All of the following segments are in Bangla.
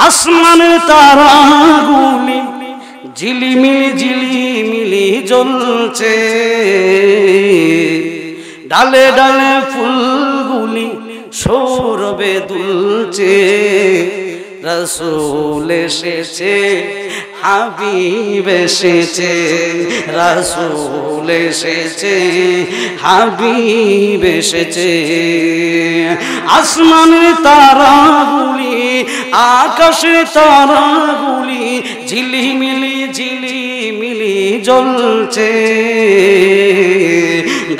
আসমানের তারাগুলি ঝিলিমিলি ঝিলিমিলি জ্বলছে, ডালে ডালে ফুলগুলি সৌরভে দুলছে। রাসূল এসেছে, হাবিব এসেছে, রাসূল এসেছে, হাবিব এসেছে। আসমানের তারাগুলি আকাশের তারাগুলি ঝিলিমিলি ঝিলিমিলি জ্বলছে,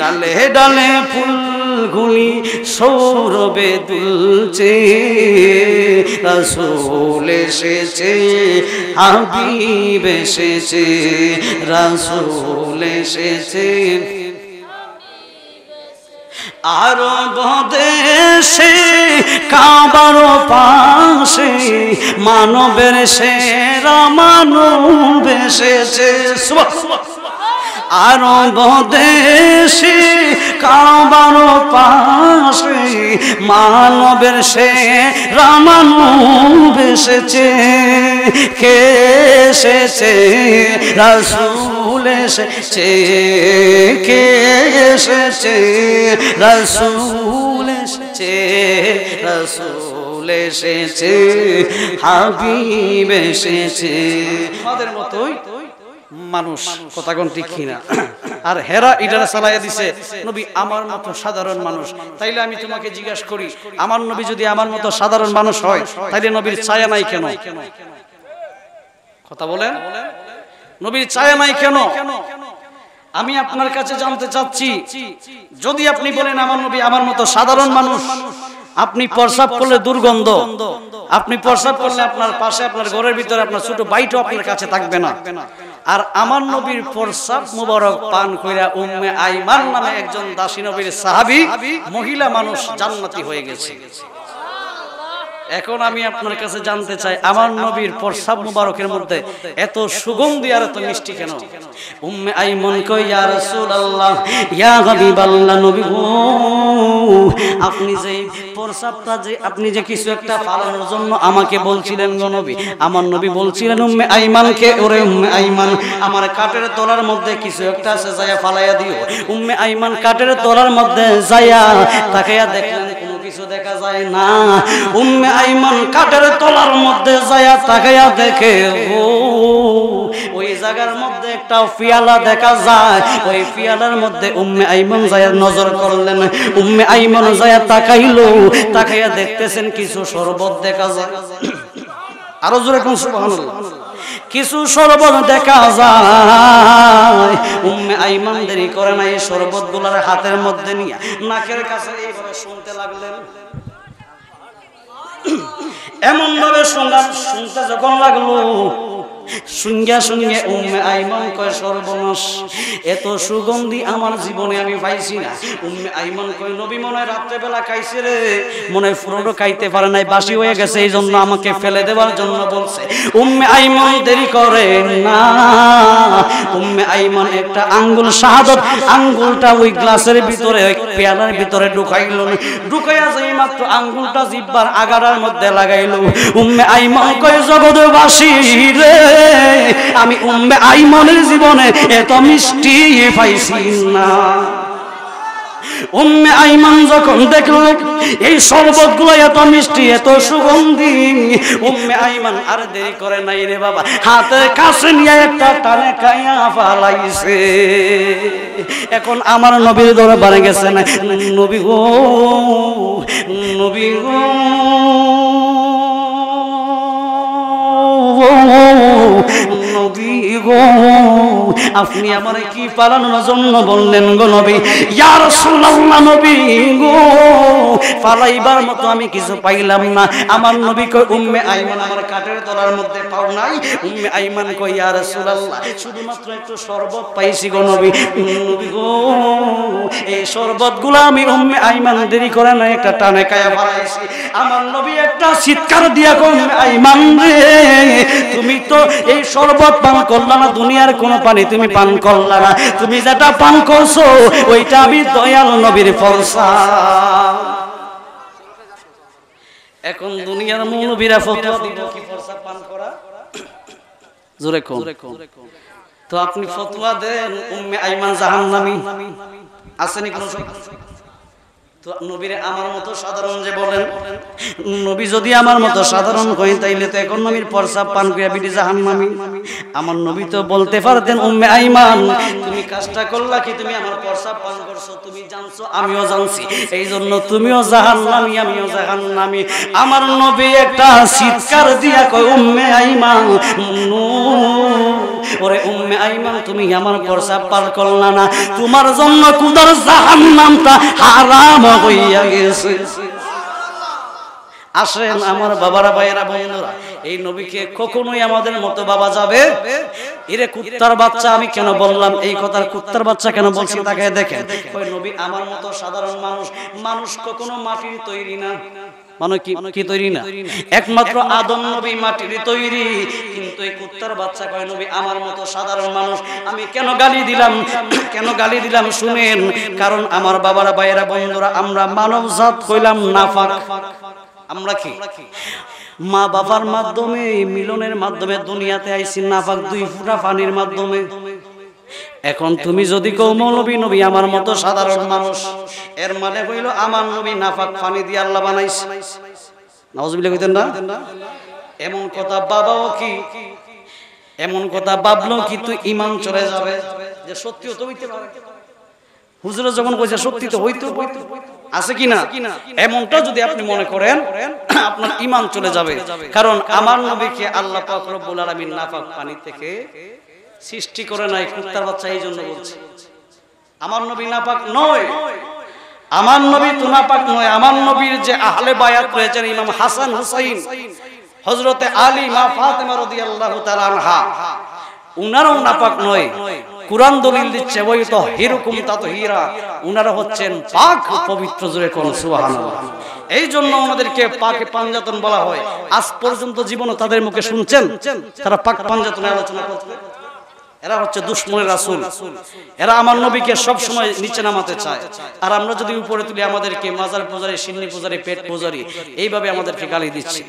ডালে ডালে ফুলগুলি সৌরভে দুলছে। রাসূল এসেছে, হাবিব এসেছে, রাসূল এসেছে। আরব দেশে কাবার পাশে মানবের সেরা মানব এসেছে। আরব দেশে কাবার পাশে মানবের সেরা মানব এসেছে। কে এসেছে? রাসূল এসেছে। কে এসেছে? রাসূল এসেছে, রাসূল এসেছে, হাবিব এসেছে। আমাদের মতোই মানুষ, কথা কোন ঠিক কিনা? আর হেরা ইটারা চালাইয়া দিছে নবী আমার মতো সাধারণ মানুষ। তাইলে আমি তোমাকে জিজ্ঞাসা করি, আমার নবী যদি আমার মতো সাধারণ মানুষ হয়, তাইলে নবীর ছায়া নাই কেন? কথা বলেন, নবীর ছায়া নাই কেন? আমি আপনার কাছে জানতে চাচ্ছি, যদি আপনি বলেন আমার নবী আমার মতো সাধারণ মানুষ, আপনি প্রস্রাব করলে দুর্গন্ধ, আপনি প্রস্রাব করলে আপনার পাশে আপনার ঘরের ভিতরে আপনার ছোট ভাইটাও আপনার কাছে থাকবে না। আর আমার নবীর প্রস্রাব মুবারক পান কইরা উম্মে আইমান নামে একজন দাসী নবীর সাহাবী মহিলা মানুষ জান্নাতি হয়ে গেছে। এখন আমি আপনার কাছে জানতে চাই, আমার নবীর প্রস্রাব মুবারকের মধ্যে এত সুগন্ধি আর এত মিষ্টি কেন? উম্মে আইমান কই, ইয়া রাসূলুল্লাহ, ইয়া হাবিবাল্লাহ, নবী গো, আপনি যে প্রস্রাবটা যে আপনি যে কিছু একটা ফালানোর জন্য আমাকে বলছিলেন গো নবী, আমার নবী বলছিলেন উম্মে আইমানকে, ওরে উম্মে আইমান, আমার কাটের তলার মধ্যে কিছু একটা আছে, যায়া ফালাইয়া দিও। উম্মে আইমান কাটের তলার মধ্যে যায়া তাকায়া দেখলেন কোনো কিছু দেখা যায় না। উম্মে আইমান কাটের তলার মধ্যে যায়া তাকায়া দেখে, ও ওই জায়গার মধ্যে একটা পিয়ালা দেখা যায়। ওই পিয়ালার মধ্যে উম্মে আইমান যায়া নজর করলেন। উম্মে আইমান যায়া তাকাইলো, তাকাইয়া দেখতেছেন কিছু শরবত দেখা যায়। আরো জোরে কোন সুবহানাল্লাহ। কিছু শরবত দেখা যায়। উম্মে আইমান দেরি করে না, এই শরবত গুলার হাতের মধ্যে নিয়ে নাকের কাছে এইভাবে শুনতে লাগলেন। এমন ভাবে শুনতে যখন লাগলো, শুনগা শুনগে উম্মে আইমান কয়, সর্বনাশ, এত সুগন্ধি আমার জীবনে আমি পাইছি না। উম্মে আইমান কয়, নবী মনে হয় রাত্রে বেলা খাইছে রে, মনে হয় পুরোটা খাইতে পারে নাই, বাসি হয়ে গেছে, এই জন্য আমাকে ফেলে দেওয়ার জন্য বলছে। উম্মে আইমান দেরি করে না, উম্মে আইমান একটা আঙ্গুল শাহাদত আঙ্গুলটা ওই গ্লাসের ভিতরে, ওই পেয়ালার ভিতরে ঢুকাইল। ঢুকাইয়া যাই মাত্র আঙ্গুলটা জিহ্বার আগাড়ার মধ্যে লাগাইল। উম্মে আইমান কয়, জগৎবাসী রে, আমি উম্মে আইমানের জীবনে এত মিষ্টি পাইছি না। উম্মে আইমান যখন দেখল এই শরবতগুলো এত মিষ্টি, এত সুগন্ধি, উম্মে আইমান আর দেরি করে নাই রে বাবা, হাতের কাছে নিয়ে একটা টানে খাইয়া ফালাইছে। এখন আমার নবীর দরবারে গেছে না, নবী গো, নবী গো, নবী গো, আপনি আমার কি পালানোর জন্য বললেন গো নবী? ইয়া রাসূলুল্লাহ, নবী গো, পালাইবার মতো আমি কিছু পাইলাম না। আমার নবী কই, উম্মে আইমান আমার কাটের তলার মধ্যে পাও নাই? উম্মে আইমান কই, ইয়া রাসূলুল্লাহ, শুধুমাত্র একটু শরবত পাইছি গো নবী। নবী গো, এই শরবতগুলো আমি উম্মে আইমান দেরি করে না একটা টানে খায়া ফেলাইছি। আমার নবী একটা চিৎকার দিয়া কই, আইমান রে, তুমি তো এই শরবত পান করলা না, দুনিয়ার কোন পানি তুমি পান করলা না, তুমি যেটা পান করছো ওইটা আমি দয়াল নবীর ফরসা। এখন দুনিয়ার মৌলবীরা ফতোয়া দিব কি প্রস্রাব পান করা, জোরে কোন। তো আপনি ফতোয়া দেন উম্মে আইমান জাহান্নামী, আসেনি কোন? তো নবীরে আমার মতো সাধারণ যে বলেন, নবী যদি আমার মতো সাধারণ হয় তাইলে তো এখন নবীর প্রস্রাব পান করিয়া বিটি জাহান্নামী। আমার নবী তো বলতে পারতেন উম্মে আইমান তুমি কাজটা করলা কি, তুমি আমার প্রস্রাব পান করছো, তুমি জানছো আমিও জানছি, এই জন্য তুমিও জাহান্নামী আমিও জাহান্নামী। আমার নবী একটা চিৎকার দিয়া কয় উম্মে আইমান, ওরে উম্মে আইমান তুমি আমার প্রস্রাব পান করলা না, তোমার জন্য কুদার জাহান্নামটা হারাম হইয়া গেছে। আসেন আমার বাবারা ভাইয়েরা বোনেরা, এই নবীকে কখনোই আমাদের মতো বাবা যাবে? এরে কুত্তার বাচ্চা, আমি কেন বললাম এই কথার কুত্তার বাচ্চা কেন বলছি তাকে দেখেন। ওই নবী আমার মতো সাধারণ মানুষ, মানুষ কখনো মাটির তৈরি না, মানে কি তৈরি না, একমাত্র আদম নবী মাটির তৈরি। কিন্তু এই কুত্তার বাচ্চা কয় নবী আমার মতো সাধারণ মানুষ। আমি কেন গালি দিলাম, কেন গালি দিলাম শুনেন, কারণ আমার বাবারা ভাইয়েরা বন্ধুরা আমরা মানব জাত কইলাম নাফাক। আমরা কি মা বাবার মাধ্যমে মিলনের মাধ্যমে দুনিয়াতে আইছি নাফাক 2 ফোঁটা পানির মাধ্যমে। এখন তুমি যদি কও মৌলবী নবী আমার মতো সাধারণ মানুষ, এর মানে হইল আমার নবী নাফাক পানি দিয়ে আল্লাহ বানাইছে। নাউজুবিল্লাহ কইতেন না? এমন কথা বাবাও কি, এমন কথা ভাবলো কিন্তু ঈমান চলে যাবে যে সত্যিও তো হইতে পারে। হুজুর যখন কইছে সত্যি তো হইতো আছে কিনা, এমনটা যদি আপনি মনে করেন আপনার ঈমান চলে যাবে। কারণ আমার নবীকে আল্লাহ পাক রব্বুল আলামিন নাফাক পানি থেকে সৃষ্টি করে নাই কুত্তার বাচ্চা, এই জন্য বলছে আমার নবী নাপাক নয়। আমার নবী তো নাপাক নয়, আমার নবীর যে আহলে বায়াত রয়েছেন ইমাম হাসান হুসাইন, হযরতে আলী, মা ফাতেমা রাদিয়াল্লাহু তাআলা আনহা, উনারাও নাপাক নয়। কুরআন দলিল দিচ্ছে ওই তো হিরকুম তাতহীরা, উনারা হচ্ছেন পাক পবিত্র। জোরে কোন সুবহানাল্লাহ। এই জন্য ওনাদেরকে পাকে পাঞ্জাতন বলা হয়। আজ পর্যন্ত জীবনে তাদের মুখে শুনছেন তারা পাক পাঞ্জাতনের আলোচনা করতে? এরা হচ্ছে দুশমনের রাসূল, এরা আমার নবীকে সব সময় নিচে নামাতে চায়। আর আমরা যদি উপরে তুলি আমাদেরকে মাজার পূজারী, সিন্নি পূজারী, পেট পূজারী এইভাবে আমাদেরকে গালি দিচ্ছে।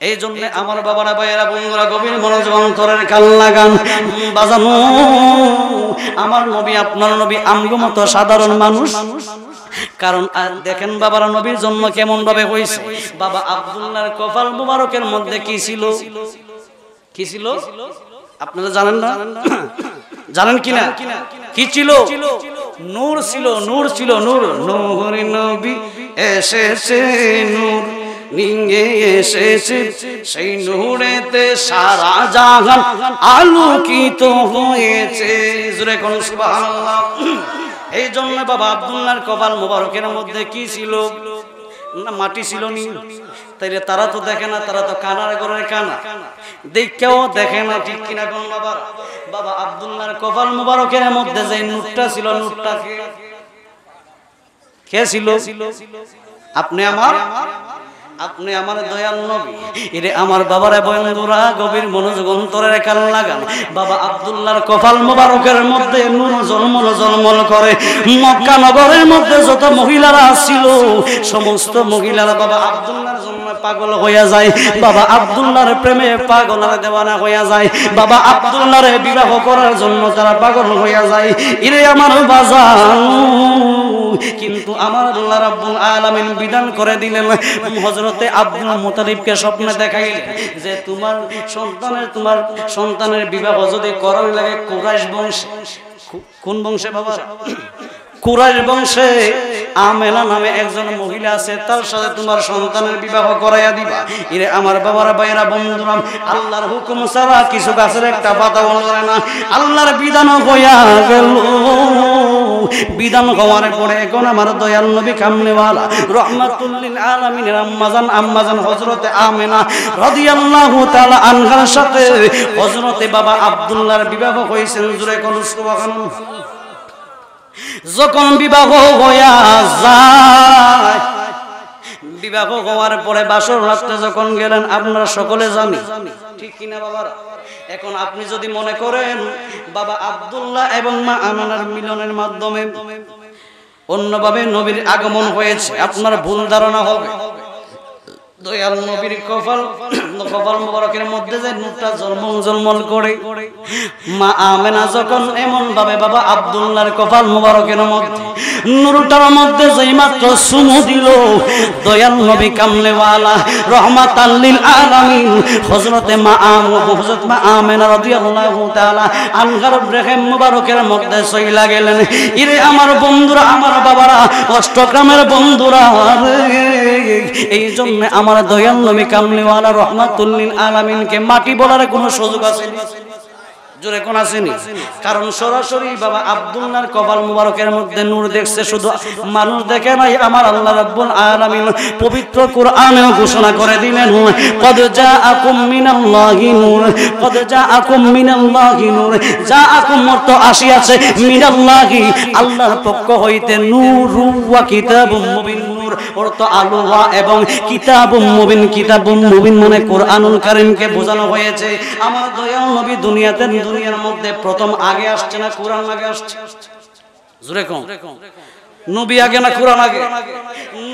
এই জন্য আমার বাবারা ভাইয়েরা বন্ধুরা গভীর মনোযোগ অন্তরের কান লাগান বাজানো। আমার নবী আপনার নবী আমগো মতো সাধারণ মানুষ। কারণ দেখেন বাবারা নবীর জন্ম কেমন ভাবে হয়েছে। বাবা আব্দুল্লাহর কপাল মুবারকের মধ্যে কি ছিল, কি ছিল আপনারা জানেন না? জানেন কিনা কি ছিল? নূর ছিল, নূর ছিল, নূর। নূর নবী এসেছে, নূর নিয়ে এসেছে, সেই নূরেতে সারা জাহান আলোকিত হয়েছে। জোরে কোন সুবহানাল্লাহ। এই জন্য বাবা আব্দুল্লাহর কপাল মুবারকের মধ্যে কি ছিল না? মাটি ছিল নি। তাইলে তারা তো দেখে না, তারা তো কানার ঘরের কানা, দেখেও দেখে না, ঠিক কিনা কোন বাবা? বাবা আব্দুল্লাহর কপাল মুবারকের মধ্যে যে নূরটা ছিল, নূরটা কে ছিল? আপনি আমার, আপনি আমার দয়াল নবী। এরে আমার বাবারা বন্ধুরা গভীর মনোযোগ অন্তরের কান লাগান। বাবা আব্দুল্লাহর কপাল মুবারকের মধ্যে নূর ঝলমল ঝলমল করে। মক্কা নগরের মধ্যে যত মহিলারা ছিল সমস্ত মহিলারা বাবা আব্দুল্লাহর জন্য পাগল হইয়া যায়, বাবা আব্দুল্লাহর প্রেমে পাগল আর দেওয়ানা হইয়া যায়, বাবা আব্দুল্লাহরে বিবাহ করার জন্য তারা পাগল হইয়া যায়। এরে আমার বাজান, কিন্তু আমার আল্লাহ রাব্বুল আলামিন বিধান করে দিলেন, হযরতে আব্দুল মুতালিবকে স্বপ্নে দেখাইলেন যে তোমার সন্তানের বিবাহ যদি করার লাগে কুরাইশ বংশে। কোন বংশে বাবা? কুরাইশ বংশে আমেনা নামে একজন মহিলা আছে, তার সাথে তোমার সন্তানের বিবাহ করাইয়া দিবা। এরে আমার বাবারা ভাইয়েরা বন্ধুরা, আল্লাহর হুকুম ছাড়া কিছু গাছের একটা পাতা ওলরে না। আল্লাহর বিধান হইয়া গেল। বিধান হওয়ার পরে এখন আমার দয়াল নবী কামনেওয়ালা রাহমাতুল লিল আলামিনের আম্মাজান হযরতে আমেনা রাদিয়াল্লাহু তাআলা আনহার সাথে হযরতে বাবা আব্দুল্লাহর বিবাহ হইছে। জোরে কোন সুবহানাল্লাহ। যখন বিবাহ হইয়া যায়, বিবাহ হওয়ার পরে বাসর রাতে যখন গেলেন আপনারা সকলে জানি, ঠিক কিনা বাবারা? এখন আপনি যদি মনে করেন বাবা আব্দুল্লাহ এবং মা আমেনার মিলনের মাধ্যমে অন্যভাবে নবীর আগমন হয়েছে, আপনার ভুল ধারণা হবে। দয়াল নবীর কপাল মোবারকের মধ্যে যে নূরটা ঝলমল করে, মা আমেনা যখন এমন ভাবে বাবা আব্দুল্লাহর কপাল মোবারকের মধ্যে নূরটার মধ্যে যেই মাত্র চুমু দিল, দয়াল নবী কামলেওয়ালা রহমাতাল লিল আলামিন হযরতে মা আমেনা রাদিয়াল্লাহু তাআলা আনহার রেহেম মোবারকের মধ্যে চইলা গেলেন। ইরে আমার বন্ধুরা, আমার বাবারা, অষ্টগ্রামের বন্ধুরা, এই জন্য আমার দয়াল নবী কামলিওয়ালা রহমাতুল লিল আলামিনকে মাটি বলার কোনো সুযোগ আছে? জোরে কোন আসেনি? কারণ সরাসরি বাবা আব্দুল্লাহর কপাল মুবারকের মধ্যে নূর দেখছে, শুধু মানুষ দেখে নাই, আমার আল্লাহ রাব্বুল আলামিন পবিত্র কোরআনেও ঘোষণা করে দিলেন, কদ জাআকুম মিনাল্লাহি নূর, কদ জাআকুম মিনাল্লাহি নূর। জাআকুম অর্থ আসিয়াছে, মিনাল্লাহি আল্লাহর পক্ষ হইতে, নূরু ওয়া কিতাবুম মুবিন, নূর অর্থ আলো এবং কিতাবুম মুবিন, কিতাবুম মুবিন মানে কোরআনুল কারীমকে বোঝানো হয়েছে। আমার দয়াল নবী দুনিয়ার মধ্যে প্রথম আগে আসছে না কোরআন আগে আসছে? জোরে কোন? নবী আগে না কোরআন আগে?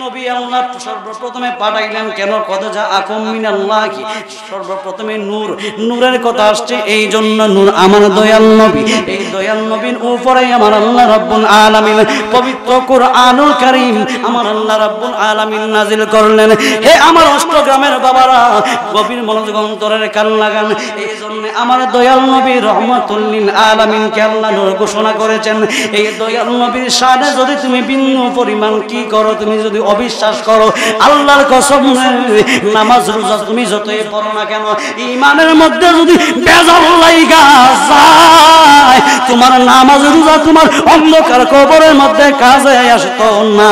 নবী আল্লাহ সর্বপ্রথমে পাঠাইলেন কেন? কদ জাআকুম মিনাল্লাহি, সর্বপ্রথমে নূর, নূরের কথা আসছে, এই জন্য নূর আমার দয়াল নবী। এই দয়াল নবীর উপরে আমার আল্লাহ রাব্বুল আলামিন পবিত্র কোরআনুল কারীম আমার আল্লাহ রাব্বুল আলামিন নাজিল করলেন। হে আমার অষ্টগ্রামের বাবারা, গভীর মনোযোগ অন্তরের কান লাগান। এই জন্য আমার দয়াল নবী রহমাতুল লিল আলামিনকে আল্লাহ নূর ঘোষণা করেছেন। এই দয়াল নবীর শানে যদি তুমি বিন্দু পরিমাণ কি করো, তুমি যদি অবিশ্বাস করো, আল্লাহর কসম, নামাজ রোজা তুমি যতই পড়ো না কেন, ঈমানের মধ্যে যদি বেজাল লাগা যায়, তোমার নামাজ রোজা তোমার অন্ধকার কবরের মধ্যে কাজে আসতো না।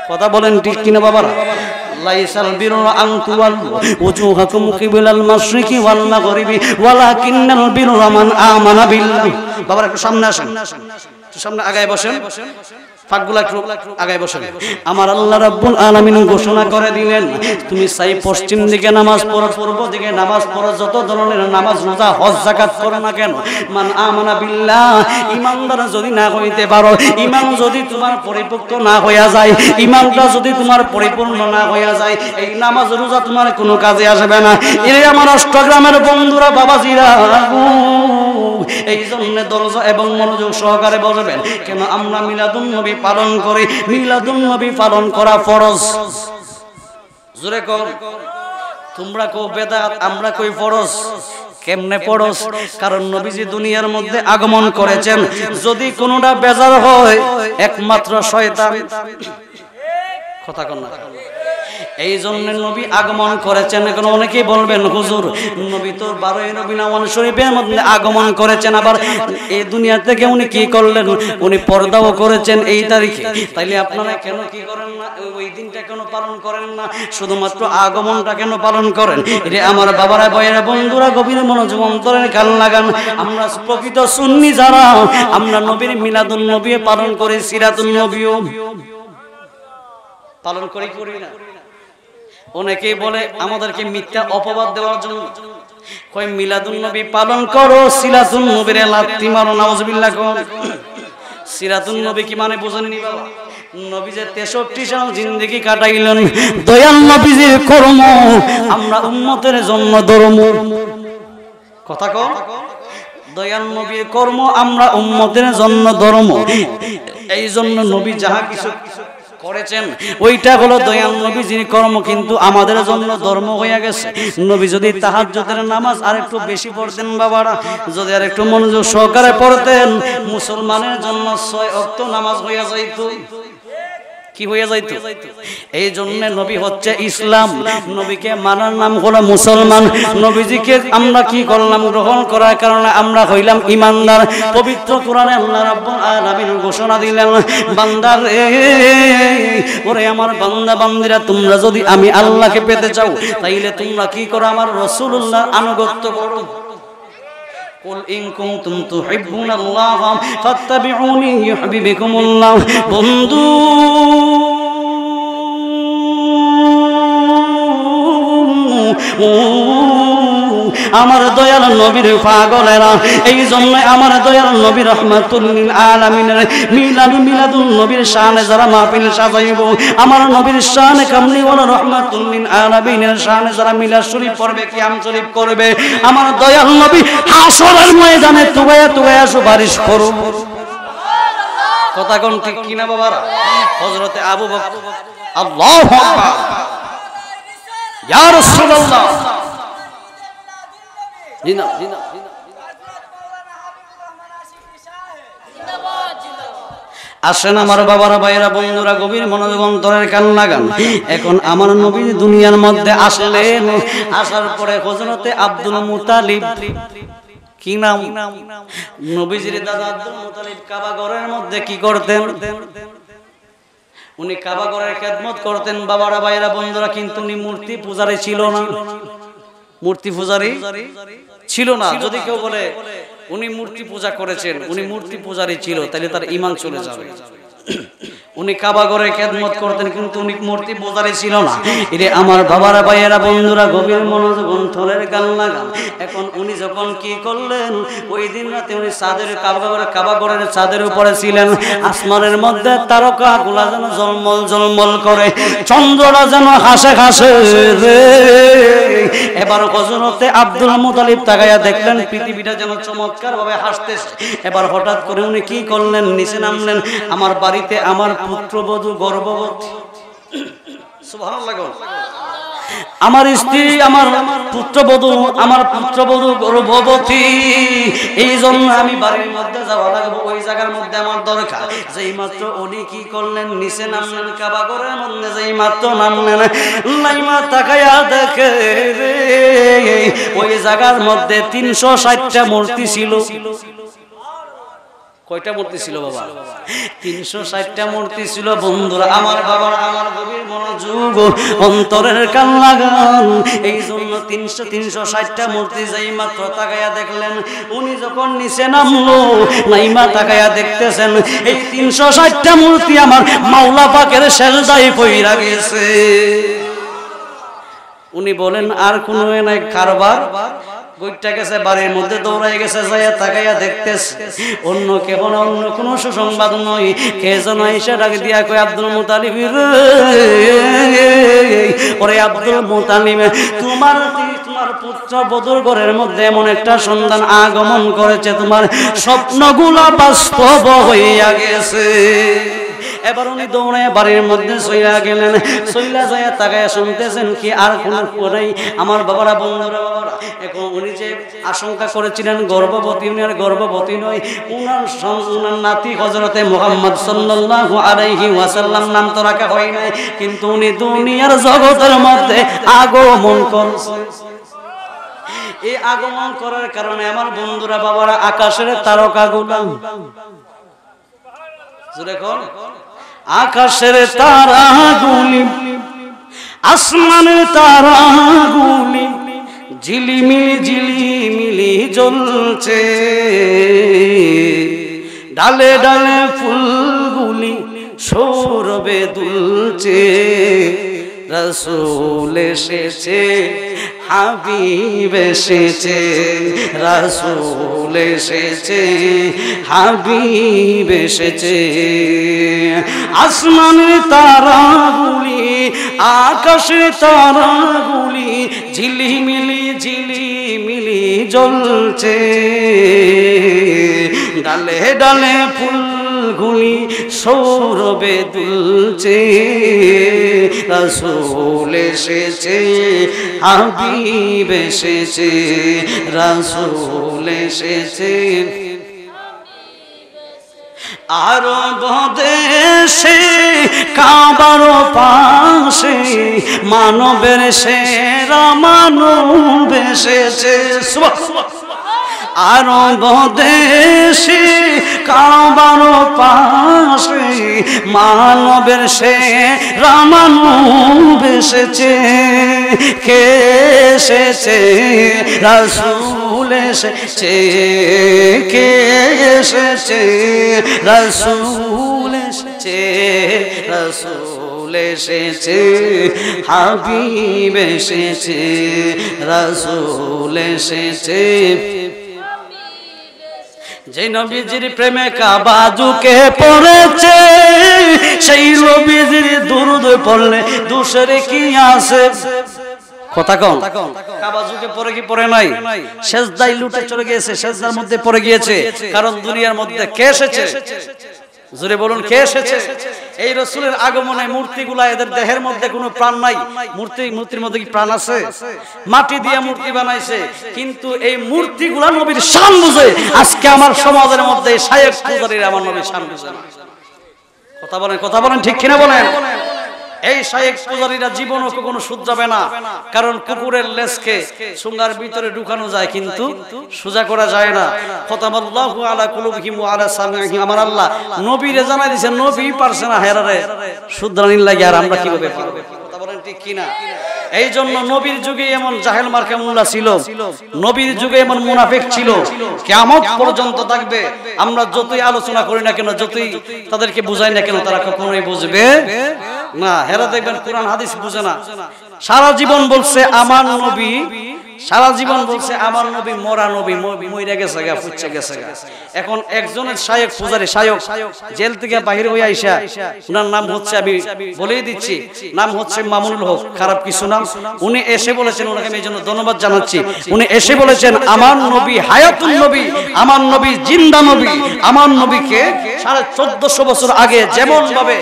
কথা বলেন ঠিক কিনা বাবারা? লাইসাল বিররা আন তুওয়াল্লু ওজুহাকুম কিবলাল মাশরিকি ওয়াল মাগরিবি ওয়ালাকিন্নাল বিররা মান আমানা বিল্লাহ। বাবারা একটু সামনে আসেন, একটু সামনে আগায় বসেন, ফাঁকগুলা একটু আগায় বসেন। আমার আল্লাহ রাব্বুল আলামিন ঘোষণা করে দিলেন, তুমি চাই পশ্চিম দিকে নামাজ পড়ো, পূর্ব দিকে নামাজ পড়ো, যত ধরনের নামাজ রোজা হজ যাকাত করো না কেন, মান আমানা বিল্লাহ, ঈমানদার যদি না হইতে পারো, ঈমান যদি তোমার পরিপক্ক না হইয়া যায়, ঈমানটা যদি তোমার পরিপূর্ণ না হইয়া যায়, এই নামাজ রোজা তোমার কোনো কাজে আসবে না। এর আমার অষ্টগ্রামের বন্ধুরা, বাবাজিরা, এই জন্য দরজা এবং মনোযোগ সহকারে বলবেন, কেন আমরা মিলাদুন নবী পালন করি? মিলাদুন নবী পালন করা ফরজ। জোরে কর, তোমরা কো বেদাত, আমরা কই ফরজ। কেমনে ফরজ? কারণ নবীজি দুনিয়ার মধ্যে আগমন করেছেন, যদি কোনোটা বেজার হয় একমাত্র শয়তান। কথা কন না? এই জন্য নবী আগমন করেছেন। এখন অনেকেই বলবেন, হুজুর নবী তো 12ই রবিউল আউয়াল শরীফের মধ্যে আগমন করেছেন, আবার এই দুনিয়া থেকে উনি কি করলেন? উনি পর্দাও করেছেন এই তারিখে, তাইলে আপনারা কেন কি করেন না? ওই দিনটা কেন পালন করেন না? শুধুমাত্র আগমনটা কেন পালন করেন? এটা আমার বাবারা, বয়েরা, বন্ধুরা, গভীর মনোযোগ অন্তরের কান লাগান। আমরা প্রকৃত সুন্নি যারা, আমরা নবীর মিলাদুন নবী পালন করি, সিরাতুন নবীও পালন করি না? অনেকেই বলে আমাদেরকে মিথ্যা অপবাদ দেওয়ার জন্য, কই মিলাদুন নবী পালন করো, সিরাতুন নবীর লাত্তি মারো, নাউজুবিল্লাহ। সিরাতুন নবী কি মানে বুঝেননি বাবা? নবী যে 63 সাল জিন্দেগি কাটাইলেন, দয়াল নবীজির কর্ম আমরা উম্মতের জন্য ধর্ম। কথা কও, দয়াল নবীর কর্ম আমরা উম্মতের জন্য ধর্ম। এই জন্য নবী যাহা কিছু করেছেন ওইটা হলো দয়াল নবীজির কর্ম, কিন্তু আমাদের জন্য ধর্ম হয়ে গেছে। নবী যদি তাহাজ্জুদের নামাজ আর একটু বেশি পড়তেন বাবারা, যদি আর একটু মনোযোগ সহকারে পড়তেন, মুসলমানের জন্য 6 ওয়াক্ত নামাজ হয়ে যাইত। কি হয়ে যাইত? এই জন্য নবী হচ্ছে ইসলাম, নবীকে মানার নাম হলো মুসলমান। নবীজিকে আমরা কি করলাম? গ্রহণ করার কারণে আমরা হইলাম ইমানদার। পবিত্র কোরআনে আল্লাহ রাব্বুল আলামিন ঘোষণা দিলেন, বান্দার ওরে আমার বান্দা বান্দিরা, তোমরা যদি আমি আল্লাহকে পেতে চাও, তাইলে তোমরা কি করো? আমার রাসূলুল্লাহর আনুগত্য করো। কুল ইন কুনতুম তুহিব্বুনাল্লাহ ফাত্তাবিউনি ইউহিব্বুকুমুল্লাহ। বন্ধু, আমার দয়াল নবীর পাগলেরা, এই জন্য আমার দয়াল নবী রাহমাতুল লিল আলামিনের মিলাদুন নবীর শানে যারা মাহফিল সাজাইব, আমার নবীর শানে কামলিওয়ালা রাহমাতুল লিল আলামিনের শানে যারা মিলাদ শরীফ পড়বে, কিয়াম শরীফ করবে, আমার দয়াল নবী হাসরের ময়দানে তুবায়া সুপারিশ করব। কথা কোন ঠিক কিনা বাবারা? হযরতে আবু বকর, আল্লাহু আকবার, ইয়া রাসূলুল্লাহ, আসেন আমার বাবারা, ভাইরা, বন্ধুরা, গভীর মনোযোগ অন্তরের কান লাগান। এখন আমার নবী দুনিয়ার মধ্যে আসলেন, আসার পরে হযরতে আব্দুল মুতালিব, কি নাম নবীজির দাদা আব্দুল মুতালিব, কাবা ঘরের মধ্যে কি করতেন? উনি কাবা ঘরের খেদমত করতেন বাবারা, ভাইরা, বন্ধুরা, কিন্তু উনি মূর্তি পূজারী ছিল না। মূর্তি পূজারী ছিল না। যদি কেউ বলে উনি মূর্তি পূজা করেছেন, উনি মূর্তি পূজারী ছিল, তাহলে তার ঈমান চলে যাবে। উনি কাবা ঘরে খেদমত করতেন, কিন্তু উনি মূর্তি পূজারী ছিল না। এরে আমার বাবারা, ভাইয়েরা, বন্ধুরা, গভীর মনোযোগ অন্তরের কান লাগান। এখন উনি যখন কি করলেন, ওই দিন রাতে উনি চাঁদের কাবা ঘরের চাঁদের উপরে ছিলেন। আসমানের মধ্যে তারকাগুলা যেন ঝলমল করে, চন্দ্রটা যেন হাসে রে। এবার হযরতে আব্দুল মুতালিব তাকায়া দেখলেন পৃথিবীটা যেন চমৎকার ভাবে হাসতেছে। এবার হঠাৎ করে উনি কি করলেন, নিচে নামলেন। আমার বাড়িতে আমার পুত্রবধূ গর্ভবতী, সুবহানাল্লাহ, আমার স্ত্রী, আমার পুত্রবধূ গর্ভবতী, এই জন্য আমি বাড়ির মধ্যে যাওয়া লাগবো, ওই জায়গার মধ্যে আমার দরকার। যেই মাত্র উনি কি করলেন, নিচে নামলেন, কাবা ঘরের মধ্যে যেই মাত্র নামলেন, নাইমা তাকায়া দেখে ওই জায়গার মধ্যে 360টা মূর্তি ছিল। কয়টা মূর্তি ছিল বাবা? 360টা মূর্তি ছিল। বন্ধুরা আমার, বাবার আমার, গভীর মনোযোগ অন্তরের কান লাগান। এই জন্য 360টা মূর্তি যেই মাত্র তাকায়া দেখলেন, উনি যখন নিচে নামলো, নাইমা তাকায়া দেখতেছেন এই 360টা মূর্তি আমার মাওলা পাকের সেজদায় পইরা গেছে। উনি বলেন আর কোনো নাই কারবার, গইটা গেছে বাড়ির মধ্যে, দৌড়াই গেছে, যাইয়া তাকাইয়া দেখতেছে অন্য কেউ না, অন্য কোনো সুসংবাদ নয়। কে যেন এসে ডাক দিয়া কয়, আব্দুল মুতালিব রে, ওরে আব্দুল মুতালিব, তোমার পুত্র বধূর ঘরের মধ্যে এমন একটা সন্তান আগমন করেছে, তোমার স্বপ্নগুলা বাস্তব হইয়া গেছে। এবার উনি দৌড়ায় বাড়ির মধ্যে চইলা গেলেন। চইলা যায় তাকায় শুনতেছেন কি আর কোনো করেই আমার বাবারা, বন্ধুরা, বাবারা, এখন উনি যে আশঙ্কা করেছিলেন গর্ভবতী, উনি আর গর্ভবতী নয়। উনার নাতি হযরতে মুহাম্মদ সাল্লাল্লাহু আলাইহি ওয়াসাল্লাম নাম তো রাখা হয় নাই, কিন্তু উনি দুনিয়ার জগতের মধ্যে আগমন করছেন। এই আগমন করার কারণে আমার বন্ধুরা, বাবারা, আকাশের তারকাগুলো, জোরে কোন, আকাশের তারাগুলি, আসমানের তারাগুলি ঝিলিমিলি জ্বলছে, ডালে ডালে ফুলগুলি সৌরভে দুলছে। রাসূল এসেছে, হাবিব এসেছে, রাসূল এসেছে, হাবিব এসেছে। আসমানের তারাগুলি, আকাশের তারাগুলি ঝিলিমিলি জ্বলছে, ডালে ডালে ফুলগুলি সৌরভে দুলছে। রাসূল এসেছে, হাবিব এসেছে, রাসূল এসেছে। আরব দেশে কাবার পাশে মানবের সেরা মানব এসেছে। আরব দেশে কাবার পাশে মানবের সেরা মানব এসেছে। কে এসেছে? রাসূল এসেছে। কে এসেছে? রাসূল এসেছে। রাসূল এসেছে, হাবিব এসেছে, রাসূল এসেছে। যে নবীজির প্রেমে কাবা ঝুঁকে পড়েছে, সেই নবীজির দুরূদ পড়লে দোষের কি আছে? কথা কম। কাবা ঝুঁকে পড়ে কি পড়ে নাই? সেজদায় লুটে চলে গিয়েছে, সেজদার মধ্যে পড়ে গিয়েছে। কারণ দুনিয়ার মধ্যে কে এসেছে? জোরে বলুন, কে এসেছে? এই রাসূলের আগমনে মূর্তিগুলা, এদের দেহের মধ্যে কোনো প্রাণ নাই। মূর্তির মধ্যে কি প্রাণ আছে? মাটি দিয়ে মূর্তি বানাইছে, কিন্তু এই মূর্তিগুলা নবীর শান বুঝে। আজকে আমার সমাজের মধ্যে শায়েখ পূজারীরা আমার নবীর শান বুঝে না। কথা বলেন ঠিক কিনা বলেন? এই শায়েখ পূজারীরা জীবনও কখনো শুধরাবে না। কারণ কুকুরের লেজকে সুঙ্গার ভিতরে ঢুকানো যায়, কিন্তু সোজা করা যায় না। খতামাল্লাহু আলা কুলুবিহিম ওয়া আলা সামিইহিম। আমার আল্লাহ নবীরে জানাই দিয়েছেন, নবী পারছে না হেরারে শুধরানির লাগে, আর আমরা কিভাবে পারব? কথা বলেন ঠিক কিনা? এই জন্য নবীর যুগে এমন জাহেল মার্কা মুল্লা ছিল, নবীর যুগে এমন মুনাফিক ছিল, কিয়ামত পর্যন্ত থাকবে। আমরা যতই আলোচনা করি না কেন, যতই তাদেরকে বুঝাই না কেন, তারা কখনোই বুঝবে না। হেরা দেখবেন কোরআন হাদিস বুঝে না। সারা জীবন বলছে আমার নবী, সারা জীবন বলছে আমার নবী মরা নবী, মইরা গেছে গা, ফুচ্ছে গেছে গা। এখন একজনের শায়েখ পূজারী, শায়েখ জেল থেকে বাহির হয়ে আইসা, উনার নাম হচ্ছে, আমি বলেই দিচ্ছি, নাম হচ্ছে মামুনুল হক, খারাপ কিছু নাম। উনি এসে বলেছেন, ওনাকে আমি এই জন্য ধন্যবাদ জানাচ্ছি, উনি এসে বলেছেন আমার নবী হায়াতুল নবী, আমার নবী জিন্দা নবী। আমার নবীকে 1450 বছর আগে যেমন ভাবে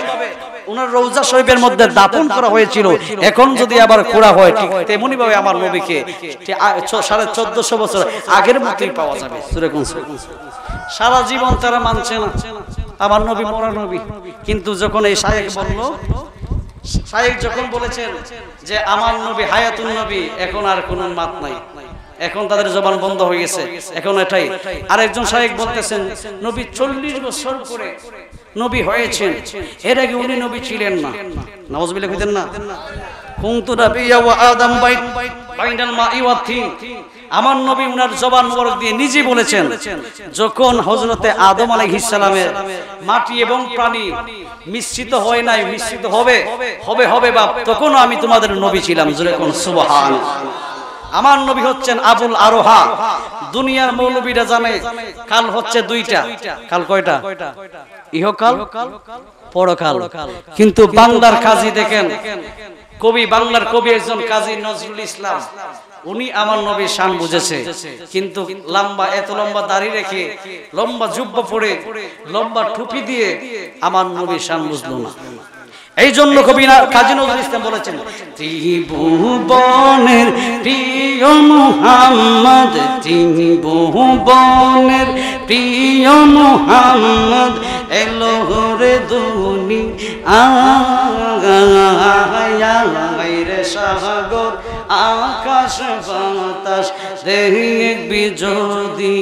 উনার রওজা শরীফের মধ্যে দাফন করা হয়েছিল, এখন যদি আবার খোঁড়া হয় ঠিক তেমনি ভাবে আমার নবীকে 1450 বছর আগের মতোই পাওয়া যাবে। সারা জীবন তারা মানছে না আমার নবী মরা নবী, কিন্তু যখন এই শায়েখ বলল, শায়েখ যখন বলেছেন যে আমার নবী হায়াতুন নবী, এখন আর কোনো মাত নাই, এখন তাদের জবান বন্ধ হয়ে গেছে। এখন এটাই আরেকজন শায়েখ বলতেছেন নবী 40 বছর পরে নবী হয়েছেন, এর আগে উনি নবী ছিলেন না। নাউজুবিল্লাহ কইতেন না? কুনতু নাবিয়্যা ওয়া আদম বাইনাল মাই ওয়াত তিন। আমার নবী উনার জবান মোবারক দিয়ে নিজে বলেছেন, যখন হযরতে আদম আলাইহিস সালামের মাটি এবং পানি মিশ্রিত হয় নাই, মিশ্রিত হবে হবে হবে বাপ, তখনও আমি তোমাদের নবী ছিলাম। জোরে কোন সুবহানাল্লাহ। আমার নবী হচ্ছেন আবুল আরোহা। দুনিয়ার মৌলবীরা জানে কাল হচ্ছে দুইটা। কাল কয়টা? ইহকাল, পরকাল। কিন্তু বাংলার কাজী দেখেন, কবি, বাংলার কবি একজন কাজী নজরুল ইসলাম, উনি আমার নবীর শান বুঝেছে, কিন্তু লম্বা, এত লম্বা দাড়ি রেখে, লম্বা জুব্বা পরে, লম্বা টুপি দিয়ে আমার নবীর শান বুঝলো না। এই জন্য কবি কাজী নজরুল ইসলাম বলেছেন, ত্রিভুবনের প্রিয় মুহাম্মদ, ত্রিভুবনের প্রিয় মুহাম্মদ, এলো রে দুনিয়ায় রে সাগর আকাশ বাতাস দেখবি যদি,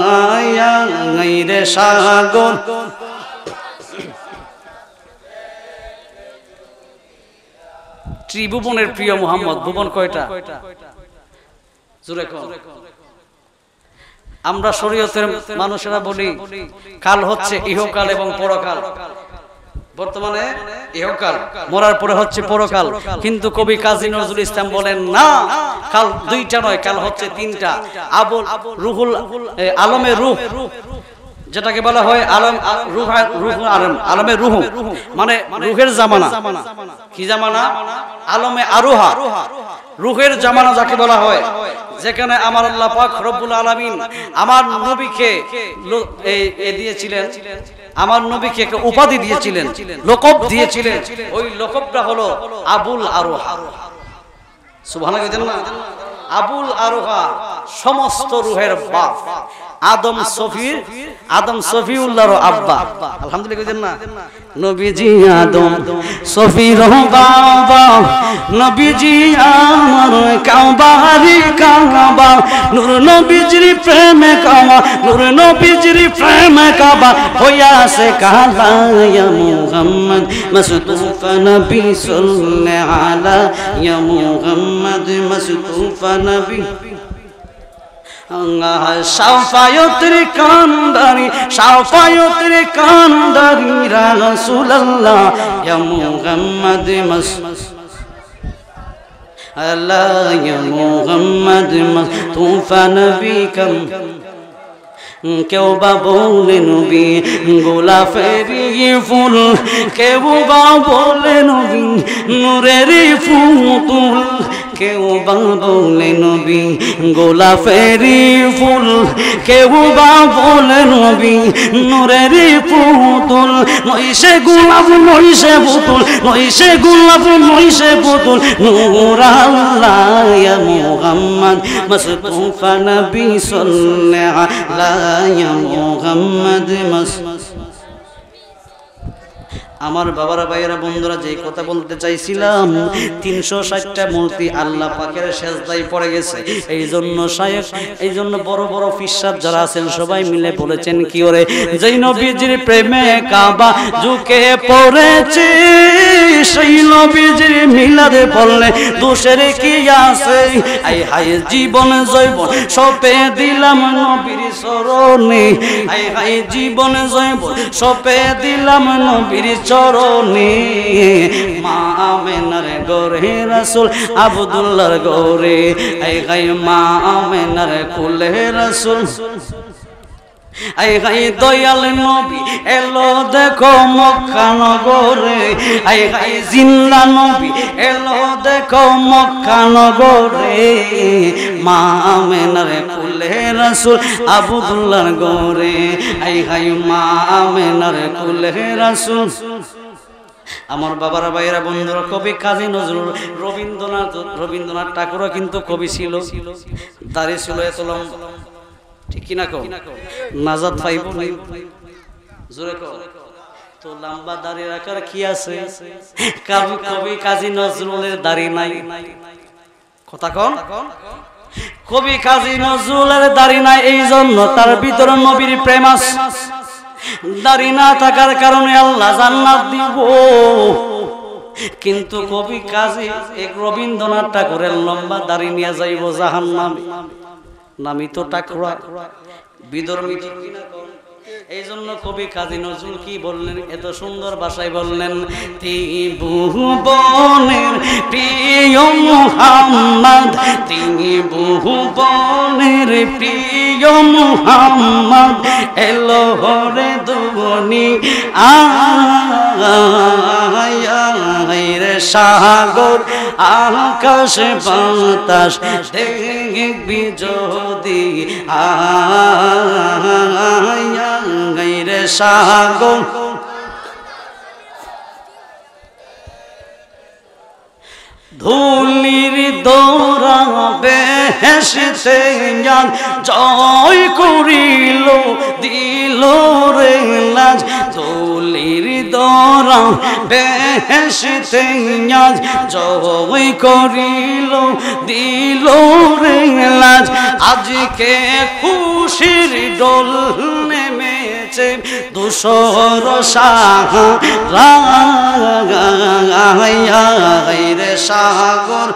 আয় রে সাগর। ত্রিভুবনের প্রিয় মুহাম্মদ, ভুবন কয়টা? জোরে কোন? আমরা শরীয়তের মানুষেরা বলি কাল হচ্ছে ইহকাল এবং পরকাল। বর্তমানে ইহকাল, মরার পরে হচ্ছে পরকাল, কিন্তু কবি কাজী নজরুল ইসলাম বলেন না, কাল দুইটা নয়, কাল হচ্ছে তিনটা। আবুল রুহুল আলমে রূহ, যেটাকে বলা হয় আলম, রূহ, আলম, আলমে রূহ মানে রূহের জামানা। কি জামানা? আলমে আরোহা, রূহের জামানা যাকে বলা হয়, যেখানে আমার আল্লাহ পাক রব্বুল আলামিন আমার নবীকে দিয়েছিলেন, আমার নবীকে একটা উপাধি দিয়েছিলেন, লকব দিয়েছিলেন। ওই লকবটা হলো আবুল আরোহা। সুবহানাল্লাহ কইতেন না? আবুল আরোহা সমস্ত রূহের বাপ, আদম সফির, আদম সফিউল্লাহর আব্বা। আলহামদুলিল্লাহ কইতেন না? নবীজি আদম সফির বাবা, নবীজি আমার কাবারি কাবা, নূর নবীজির প্রেমে কাবা, নূর নবীজির প্রেমে কাবা হইয়াছে কালা। ইয়া মুহাম্মদ মাসতুফা নবী সাল্লাল্লাহু আলা, ইয়া মুহাম্মদ মাসতুফা নবী শাফায়াতের কান্ডারি শাফায়াতের কান্ডারি রাসূলুল্লাহ ইয়া মুহাম্মদ আল্লাহ ইয়া মুহাম্মদ মুস্তাফা নবী কম কেউ বা বলে নবী গোলাপের ফুল কেউ বা বলে নবী নূরের পুতুল কেউ বা বলে নবী গোলাপের ফুল কেউ বা বলে নবী নূরের পুতুল নইসে গোলাপ নইসে পুতুল নইসে গোলাপ নইসে পুতুল নূর আল্লাহ ইয়া মুহাম্মদ মুস্তাফা নবী সাল্লাল্লাহু আলাইহি ইয়া মুহাম্মদ আমার বাবারা ভাইয়েরা বন্ধুরা যে কথা বলতে চাইছিলাম 360টা মূর্তি আল্লাহ পাকের সেজদায় পড়ে গেছে। এই জন্য বড় বড় ফিসাব যারা আছেন সবাই মিলে বলেছেন কি ওরে যেই নবীজির প্রেমে কাবা ঝুঁকে পড়েছে সেই নবীজির মিলাদে পড়লে দোষের কি আছে আই হাই জীবন জৈবন সপে দিলাম নবীর চরণে আই হাই জীবন জৈবন সপে দিলাম নবীর চরণে মা আমেনার গোরে রাসূল আব্দুল্লাহর গোরে আই গায় মা আমেনার কুলে রাসূল আই গায় দয়াল নবী এলো দেখো মক্কা নগরে আই গায় জিন্দা নবী এলো দেখো মক্কা নগরে মা আমেনার কুলে রাসূল আব্দুল্লাহর গোরে আই গায় মা আমেনার কুলে রাসূল। আমার বাবারা ভাইয়েরা বন্ধুরা কবি কাজী নজরুল রবীন্দ্রনাথ ঠাকুরও কিন্তু কবি ছিল দাড়ি ছিল এত লম্বা ঠিক কিনা কো নাজাত পাইব নাই জোরে কো তো লম্বা দাড়ি রাখার কি আছে কবি কাজী নজরুলের দাড়ি নাই কথা কোন কবি কাজী নজরুলের দাড়ি নাই এই জন্য তার ভিতরে নবীর প্রেম আছে দাড়ি না থাকার কারণে আল্লাহ জান্নাত দিব কিন্তু কবি কাজী এক রবীন্দ্রনাথ ঠাকুরের লম্বা দাড়ি নিয়ে যাইব জাহান্নামে নামি তো টাকরা বিধর্মী ঠিক কিনা এই জন্য কবি কাজী নজরুল কি বললেন এত সুন্দর ভাষায় বললেন ত্রিভুবনের প্রিয় মুহাম্মদ ত্রিভুবনের প্রিয় মুহাম্মদ এলো রে দুনি আয় সাগর আকাশ বাতাস দেখবি যদি আয় সাগর ধুলির দৌড়া বেহেশতে জান জয় করিল দিল রে লাজ ধুলির দৌড়া বেহেশতে জান জয় করিল দিল রে লাজ আজকে খুশির দোল নেমেছে দুশোর রে সাগর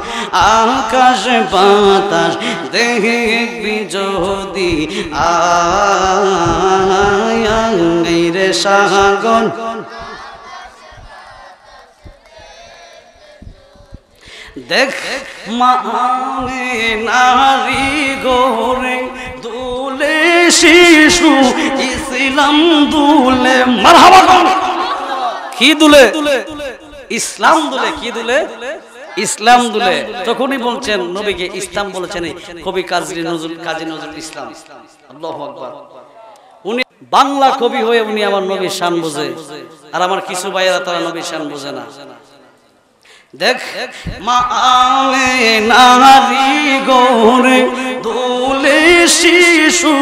আকাশ বাতাস দেখবি যদি আয় রে সাগর দেখ মানে নারী গোরে দুলে শিশু ইসলাম দুলে মারহাবা কি দুলে ইসলাম দুলে কি দুলে ইসলাম দুলে তখনই বলছেন নবীকে ইসলাম বলেছেন কবি কাজী নজরুল ইসলাম আল্লাহু আকবার উনি বাংলা কবি হয়ে উনি আমার নবীর শান বোঝে আর আমার কিছু ভাইয়েরা তারা নবীর শান বোঝে না দেখ মা নারী গোরে দুলে শিশু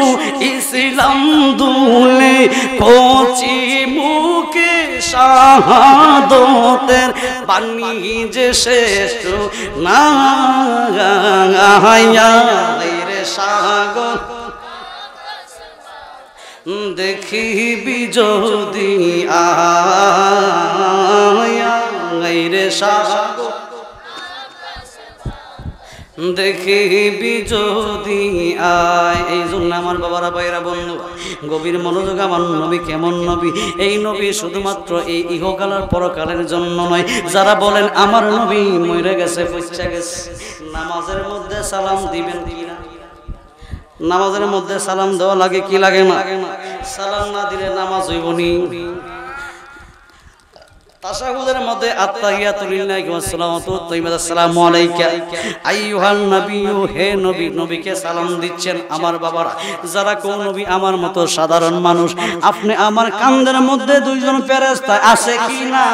ইসলাম দুলে কচি মুখে শাহাদতের বাণী যে শ্রেষ্ঠ না রে সাগর দেখিবি যদি আয় রে সাগর দেখিবি যদি আয়। এই জন্য আমার বাবারা ভাইরা বন্ধু গভীর মনোযোগ, আমার নবী কেমন নবী? এই নবী শুধুমাত্র এই ইহকাল আর পরকালের জন্য নয়। যারা বলেন আমার নবী মরে গেছে, পৌঁছে গেছে, নামাজের মধ্যে সালাম দিবেন কিনা? নামাজের মধ্যে সালাম দেওয়া লাগে কি লাগে না? সালাম না দিলে নামাজ হইব নি? তাশাহুদের মধ্যে আত্তাহিয়াতু লিল্লাহি ওয়া সালাওয়াতু তাইয়্যিবাতু আসসালামু আলাইকা আইয়ুহান নাবিয়্যু, হে নবী, নবীকে সালাম দিচ্ছেন আমার বাবারা। যারা কোন নবী আমার মতো সাধারণ মানুষ, আপনি আমার কাঁধের মধ্যে দুইজন ফেরেশতা আছে কি না?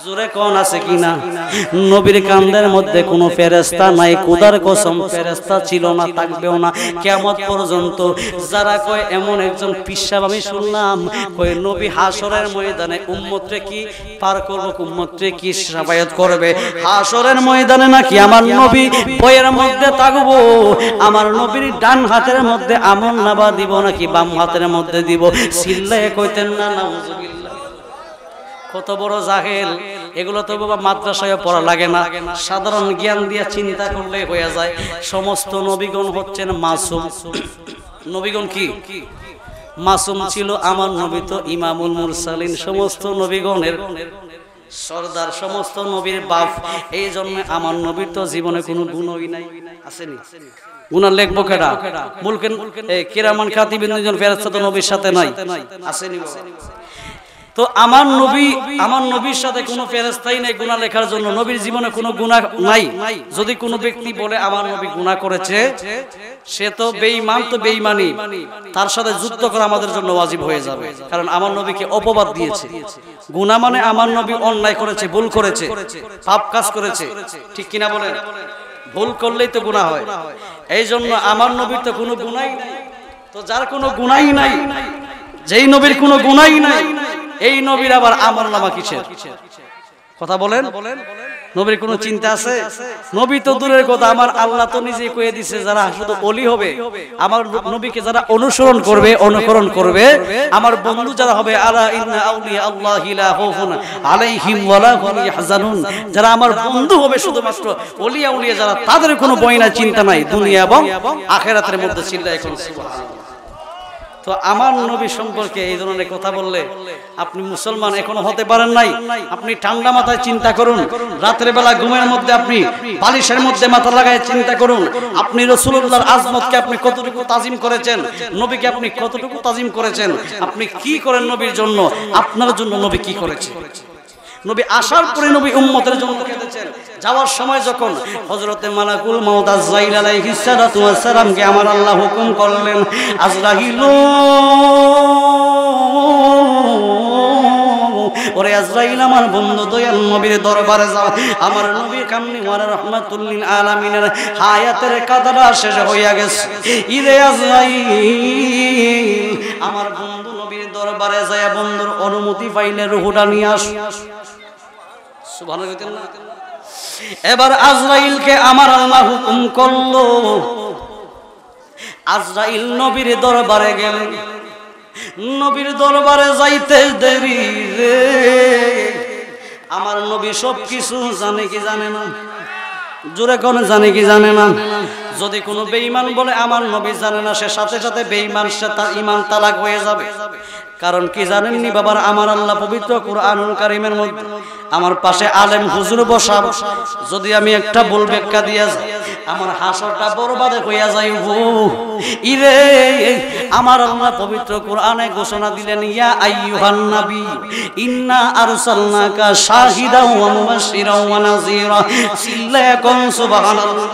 জোরে কোন আছে কিনা? নবীর কাঁধের মধ্যে কোনো ফেরেশতা নাই, খোদার কসম ফেরেশতা ছিল না, থাকবেও না কিয়ামত পর্যন্ত। যারা কয় এমন একজন পিসাব আমি শুনলাম, কয় নবী হাসরের ময়দানে উম্মতরে কি পার করব, উম্মতরে কি শাফায়াত করবে হাসরের ময়দানে, নাকি আমার নবী বইয়ের মধ্যে থাকবো? আমার নবীর ডান হাতের মধ্যে আমলনামা দিব নাকি বাম হাতের মধ্যে দিব? চিল্লায়ে কইতেন না নাউজুবিল্লাহ। কত বড় জাহেল! এগুলো তো বাবা মাদ্রাসায় পড়া লাগে না, সাধারণ জ্ঞান দিয়ে চিন্তা করলে হয়ে যায়। সমস্ত নবীগণ হচ্ছেন মাসুম। নবীগণ কি মাসুম ছিল? আমার নবী তো ইমামুল মুরসালিন, সমস্ত নবীগণের সর্দার, সমস্ত নবীর বাপ। এই জন্য আমার নবীর তো জীবনে কোনো গুণই নাই। আসেনি? গুনাহ লিখবো কেডা? মুলকেন কিরামান কাতিবিন দুইজন ফেরেশতা তো নবীর সাথে নাই, আসেনি? তো আমার নবীর সাথে কোনো ফেরেশতাই নাই গুনাহ লেখার জন্য। নবীর জীবনে কোনো গুনাহ নাই। যদি কোনো ব্যক্তি বলে আমার নবী গুনাহ করেছে, সে তো বেঈমান, তো বেঈমানি, তার সাথে যুদ্ধ করা আমাদের জন্য ওয়াজিব হয়ে যাবে। কারণ আমার নবীকে অপবাদ দিয়েছে। গুনাহ মানে আমার নবী অন্যায় করেছে, ভুল করেছে, পাপ কাজ করেছে, ঠিক কিনা বলেন? ভুল করলেই তো গুনাহ হয়। এই জন্য আমার নবীর তো কোনো গুনাহই নাই। তো যার কোনো গুনাহই নাই, যেই নবীর কোনো গুনাহই নাই, এই নবীর আবার আমলনামা কিসের? কথা বলেন। নবীর কোনো চিন্তা আছে? নবী তো দূরের কথা, আমার আল্লাহ তো নিজেই কয়ে দিছে যারা শুধু ওলি হবে, আমার নবীকে যারা অনুসরণ করবে, অনুকরণ করবে, আমার বন্ধু যারা হবে, আলা ইন্না আউলিয়া আল্লাহি লা খাউফুন আলাইহিম ওয়া লা হুম ইয়াহজানুন, যারা আমার বন্ধু হবে শুধুমাত্র ওলি আউলিয়া যারা, তাদের কোনো ভয় নাই, চিন্তা নাই দুনিয়া এবং আখিরাতের মধ্যে। চিল্লায় এখন সুবহানাল্লাহ। তো আমার নবী সম্পর্কে এই ধরনের কথা বললে আপনি মুসলমান এখনো হতে পারেন নাই। আপনি ঠান্ডা মাথায় চিন্তা করুন, রাতের বেলা ঘুমের মধ্যে আপনি বালিশের মধ্যে মাথা লাগায় চিন্তা করুন, আপনি রাসূলুল্লাহর আজমতকে আপনি কতটুকু তাজিম করেছেন, নবীকে আপনি কতটুকু তাজিম করেছেন, আপনি কি করেন নবীর জন্য, আপনার জন্য নবী কি করেছে। নবী আসার পরে নবী উম্মতের জন্য কেঁদেছেন। যাওয়ার সময় যখন হযরতে মালাকুল মাউত আজরাইল আলাইহিস সালাতু ওয়াস সালামকে আমার আল্লাহ হুকুম করলেন, আজরাইল, ওরে আজরাইল, আমার বন্ধু দয়াল নবীর দরবারে যাও। আমার নবী কামনি ওয়ারা রাহমাতুল লিল আলামিনের হায়াতের কাদারা শেষ হইয়া গেছে। ইরে আজরাইল, আমার বন্ধু নবীর দরবারে যায়, বন্ধুর অনুমতি পাইলে রূহটা নিয়ে আস। সুবহানাল্লাহ। এবার আজরাইলকে আমার আল্লাহ হুকুম করলো, আজরাইল নবীর দরবারে গেলেন। নবীর দরবারে যাইতে দেরি রে, আমার নবী সব কিছু জানে কি জানে না? জোরে কোন জানে কি জানে না? যদি কোনো বেঈমান বলে আমার নবী জানে না, সে সাথে সাথে বেঈমান, সে তার ঈমান তালাক হয়ে যাবে। কারণ কি জানেননি বাবার, আমার আল্লাহ পবিত্র কুরআনুল কারীমের মধ্যে আমার পাশে আলেম হুজুর বসা, যদি আমি একটা ভুল ব্যাখ্যা দিয়া যাই, আমার হাসরটা বরবাদ হইয়া যাইব। ইরে, আমার আল্লাহ পবিত্র কুরআনে ঘোষণা দিলেন, ইয়া আইয়ুহান নবী ইন্না আরসালনাকা শাহিদাও ওয়া মুবাশশিরাও ওয়া নাযীরা। চিল্লায়া কোন সুবহানাল্লাহ।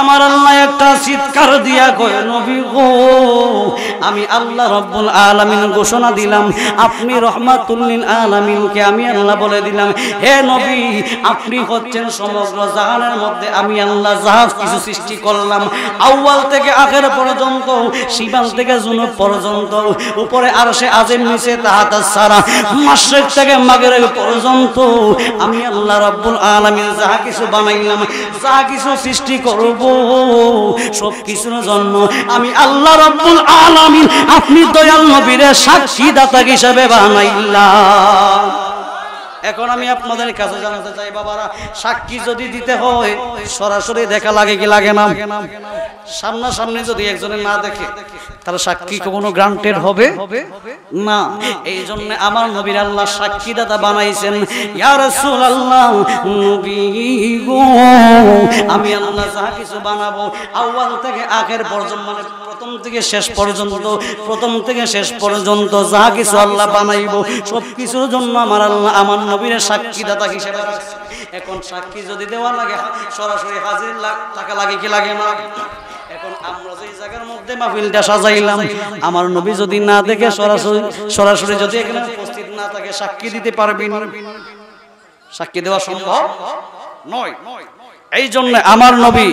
আমার আল্লাহ একটা চিৎকার দিয়া কয়, নবী গো, আমি আল্লাহ রব্বুল আলামিন ঘোষণা দিলাম, আপনি রহমাতুল লিল আলামিনকে আমি আল্লাহ বলে দিলাম, হে নবী, আপনি হচ্ছেন সমগ্র জাহানের মধ্যে আমি আল্লাহ জাহাজ কিছু সৃষ্টি করলাম, আউয়াল থেকে আখের পর্যন্ত, শিমাল থেকে জুনুব পর্যন্ত, উপরে আরশে আজিম, নিচে তাহাতাস সারা, মাশরিক থেকে মাগরিব পর্যন্ত আমি আল্লাহ রব্বুল আলামিন যাহা কিছু বানাইলাম, যাহা কিছু সৃষ্টি করব, সব কিছুর জন্য আমি আল্লাহ রাব্বুল আলামিন আপনি দয়াল নবীর সাক্ষী দাতা হিসেবে বানাইলাম। এখন আমি আপনাদের কাছে জানাতে চাই বাবারা, সাক্ষী যদি দিতে হয় সরাসরি দেখা লাগে কি লাগে না? সামনাসামনি যদি একজনে না দেখে তাহলে সাক্ষী কোনো গ্রান্টেড হবে না। এই জন্য আমার নবীর আল্লাহ সাক্ষীদাতা বানাইছেন। ইয়া রাসূলুল্লাহ, নবী গো, আমি আল্লাহ যা কিছু বানাবো আউয়াল থেকে আখের পর্যন্ত, মানে প্রথম থেকে শেষ পর্যন্ত যা কিছু আল্লাহ বানাইবো সব কিছুর জন্য আমার আল্লাহ আমার নবীর সাক্ষীদাতা হিসেবে রাখছে। এখন সাক্ষী যদি দেওয়া লাগে সরাসরি হাজির টাকা লাগে কি লাগে না? এখন আমরা যেই জায়গার মধ্যে মাহফিলটা সাজাইলাম, আমার নবী যদি না দেখে সরাসরি যদি এখানে উপস্থিত না থাকে সাক্ষী দিতে পারবেন? সাক্ষী দেওয়া সম্ভব নয়। এই জন্য আমার নবী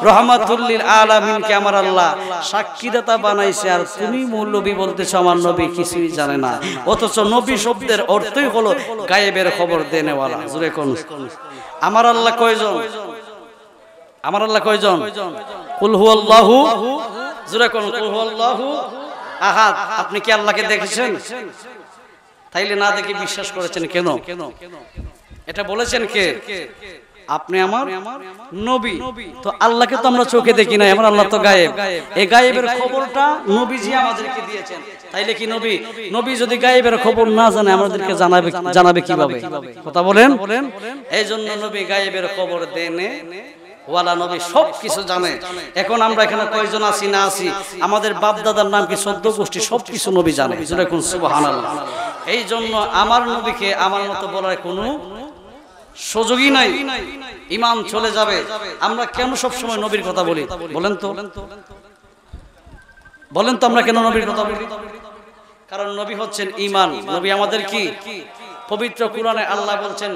রহমাতুল লিল আলামিনকে আমার আল্লাহ সাক্ষীদাতা বানাইছে। আর তুমি মৌলবী বলতেছো আমার নবী কিছুই জানে না, অথচ নবী শব্দের অর্থই হলো গায়েবের খবর দেনেওয়ালা। জোরে কোন আমার আল্লাহ কয়জন? আমার আল্লাহ কয়জন? কুল হুয়াল্লাহু, জোরে কোন কুল হুয়াল্লাহু আহাদ। আপনি কি আল্লাহকে দেখেছেন? তাইলে না দেখে বিশ্বাস করেছেন কেন? এটা বলেছেন কে? আপনি আমার নবী। তো আল্লাহকে তো আমরা চোখে দেখি না, আমার আল্লাহ তো গায়েব। এই গায়েবের খবরটা নবীজি আমাদেরকে দিয়েছেন। তাইলে কি নবী যদি গায়েবের খবর না জানে আমাদেরকে জানাবে কিভাবে? কথা বলেন। এই জন্য নবী গায়েবের খবর দেনে ওয়ালা, নবী সব কিছু জানে। এখন আমরা এখানে কয়জন আছি না আছি, আমাদের বাপ দাদার নাম কি 14 গোষ্ঠী সব কিছু নবী জানে। যেরকম সুবহানাল্লাহ। এই জন্য আমার নবীকে আমার মতো বলার কোনো সুযোগই নাই, ঈমান চলে যাবে। আমরা কেন সব সময় নবীর কথা বলি বলেন তো? আমরা কেন নবীর কথা বলি? কারণ নবী হচ্ছেন ঈমান। নবী আমাদের কি? পবিত্র কোরআনে আল্লাহ বলছেন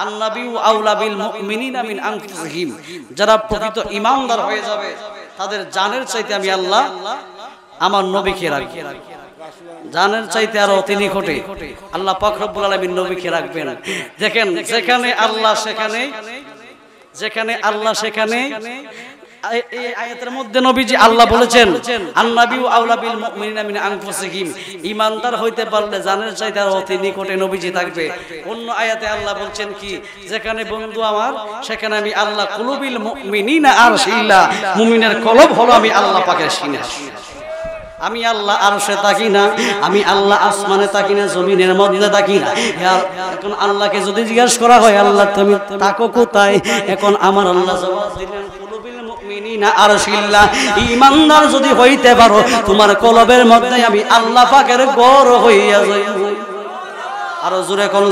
আন-নাবিয়্যু আউলা বিল মুমিনিনা মিন আনফুসিহিম, যারা প্রকৃত ঈমানদার হয়ে যাবে তাদের জানের চাইতে আমি আল্লাহ আমার নবীকে রাখি। জানের চাইতে আরো অতি নিকটে আল্লাহ পাক রব্বুল আলামিন নবীকে রাখবেন। দেখেন যেখানে আল্লাহ সেখানে এই আয়াতের মধ্যে নবীজি আল্লাহ বলেছেন আন-নাবিয়্যু আউলা বিল মুমিনিনা মিন আনফুসিহিম, ঈমানদার হইতে পারলে জানের চাইতে আরো অতি নিকটে নবীজি থাকবে। অন্য আয়াতে আল্লাহ বলছেন কি, যেখানে বন্ধু আমার সেখানে আমি আল্লাহ কুলুবিল মুমিনিনা আরশিল্লাহ, মুমিনের কলব হলো আমি আল্লাহ পাকের সিনা। আমি আল্লাহ আরশে থাকি না, আমি আল্লাহ আসমানে থাকি না, জমিনের মধ্যে থাকি না। এখন আল্লাহকে যদি জিজ্ঞাসা করা হয় আল্লাহ তুমি থাকো কোথায়, এখন আমার আল্লাহ জবাব দিলেন কুলুবিল মুমিনিনা আরশিল্লাহ, ঈমানদার যদি হইতে পারো তোমার কলবের মধ্যে আমি আল্লাহ পাকের ঘর হইয়া যাই। আর জোরে কোন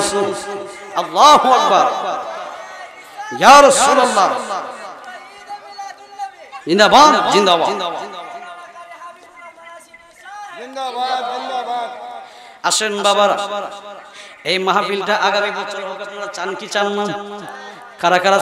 আল্লাহু আকবার, ইয়া রাসূলুল্লাহ, জিন্দাবাদ জিন্দাবাদ। আসেন বাবারা, এই মাহফিলটা আগামী বছর হোক, আপনারা চান কি চান না? কারা কারা